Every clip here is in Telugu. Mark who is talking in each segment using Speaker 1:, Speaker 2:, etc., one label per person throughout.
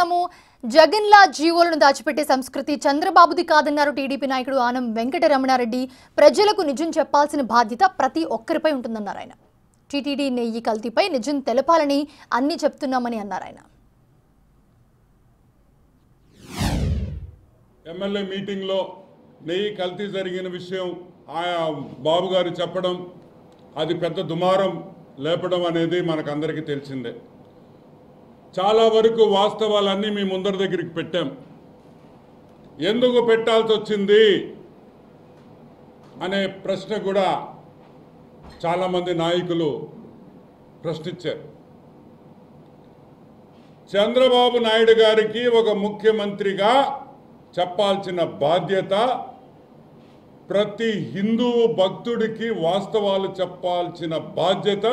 Speaker 1: చూసాము. జగన్లా జీవోలను దాచిపెట్టే సంస్కృతి చంద్రబాబుది కాదన్నారు టీడీపీ నాయకుడు ఆనం వెంకటరమణారెడ్డి. ప్రజలకు నిజం చెప్పాల్సిన బాధ్యత ప్రతి ఒక్కరిపై ఉంటుందన్నారు ఆయన. టీటీడీ నెయ్యి కల్తీపై నిజం తెలపాలని అన్ని చెప్తున్నామని అన్నారు ఆయన.
Speaker 2: ఎమ్మెల్యే మీటింగ్లో నెయ్యి కల్తీ జరిగిన విషయం బాబు గారు చెప్పడం, అది పెద్ద దుమారం లేపడం అనేది మనకందరికీ తెలిసిందే. చాలా వరకు వాస్తవాలన్నీ మీ ముందరి దగ్గరికి పెట్టాం. ఎందుకు పెట్టాల్సి వచ్చింది అనే ప్రశ్న కూడా చాలామంది నాయకులు ప్రశ్నించారు. చంద్రబాబు నాయుడు గారికి ఒక ముఖ్యమంత్రిగా చెప్పాల్సిన బాధ్యత, ప్రతి హిందూ భక్తుడికి వాస్తవాలు చెప్పాల్సిన బాధ్యత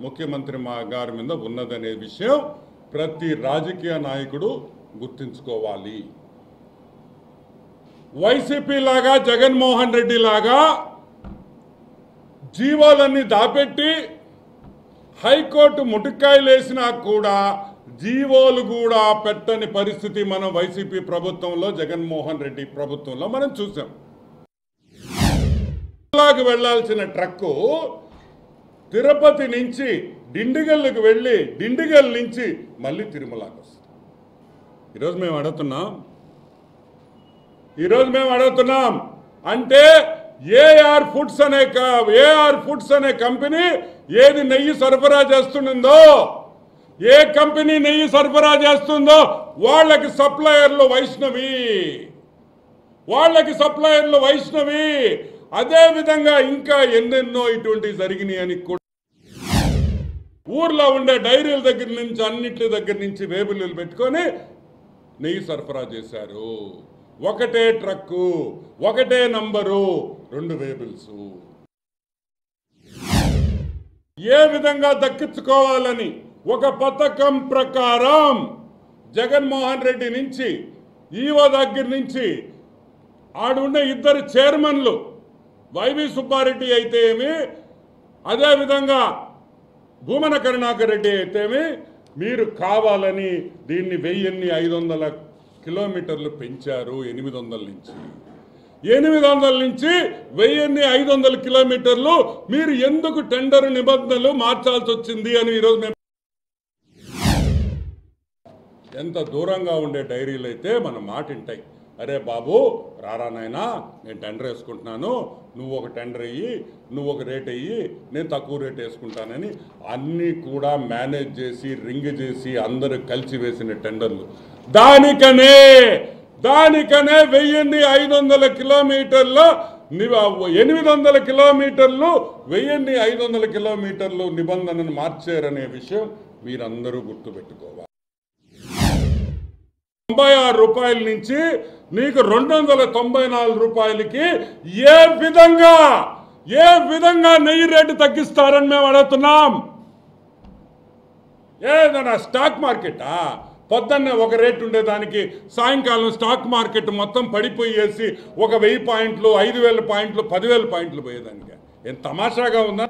Speaker 2: ముఖ్యమంత్రి గారి మీద ఉన్నదనే విషయం ప్రతి రాజకీయ నాయకుడు గుర్తుంచుకోవాలి. వైసీపీ లాగా, జగన్మోహన్ రెడ్డి లాగా జీవోలన్నీ దాపెట్టి హైకోర్టు ముటిక్కాయలేసినా కూడా జీవోలు కూడా పెట్టని పరిస్థితి మనం వైసీపీ ప్రభుత్వంలో, జగన్మోహన్ రెడ్డి ప్రభుత్వంలో మనం చూసాం. వెళ్లాల్సిన ట్రక్కు తిరుపతి నుంచి డిండిగల్కి వెళ్ళి డిండిగల్ నుంచి మళ్ళీ తిరుమలకు వస్తుంది. ఈరోజు మేము అడుగుతున్నాం అంటే ఏఆర్ ఫుడ్స్ అనే కంపెనీ ఏది నెయ్యి సరఫరా చేస్తుందో, ఏ కంపెనీ నెయ్యి సరఫరా చేస్తుందో వాళ్ళకి సప్లయర్లు వైష్ణవి. అదే విధంగా ఇంకా ఎన్నెన్నో ఇటువంటి జరిగినాయి అని కూడా ఊర్లో ఉండే డైరీల దగ్గర నుంచి అన్నిటి దగ్గర నుంచి వేబుల్లు పెట్టుకొని నెయ్యి సరఫరా చేశారు. ఒకటే ట్రక్కు, ఒకటే నంబరు, 2 వేబుల్స్. ఏ విధంగా దక్కించుకోవాలని ఒక పథకం ప్రకారం జగన్మోహన్ రెడ్డి నుంచి, ఈవో దగ్గర నుంచి ఆడుండే 2 చైర్మన్లు వైవి సుబ్బారెడ్డి అయితే ఏమి, అదేవిధంగా భూమన కరుణాకర్ రెడ్డి అయితేమి, మీరు కావాలని దీన్ని 1500 కిలోమీటర్లు పెంచారు. 800 నుంచి 1500 కిలోమీటర్లు మీరు ఎందుకు టెండర్ నిబంధనలు మార్చాల్సి వచ్చింది అని ఈరోజు మేము ఎంత దూరంగా ఉండే డైరీలు అయితే మన మాట వింటాయి. అరే బాబు రారా నాయనా, నేను టెండర్ వేసుకుంటున్నాను, నువ్వు ఒక టెండర్ అయ్యి, నువ్వు ఒక రేట్ అయ్యి, నేను తక్కువ రేట్ వేసుకుంటానని అన్నీ కూడా మేనేజ్ చేసి రింగ్ చేసి అందరూ కలిసి వేసిన టెండర్లు. దానికనే 1500 కిలోమీటర్లు 800 కిలోమీటర్లు 1500 కిలోమీటర్లు నిబంధనను మార్చారనే విషయం మీరందరూ గుర్తుపెట్టుకోవాలి. 96 రూపాయల నుంచి నీకు 294 రూపాయలకి ఏ విధంగా నెయ్యి రేటు తగ్గిస్తారని మేము అడుగుతున్నాం. ఏదైనా స్టాక్ మార్కెటా? పొద్దున్నే ఒక రేటు ఉండేదానికి సాయంకాలం స్టాక్ మార్కెట్ మొత్తం పడిపోయేసి ఒక 1000 పాయింట్లు, 5000 పాయింట్లు, 10,000 పాయింట్లు పోయేదానికి ఏం తమాషాగా ఉందా?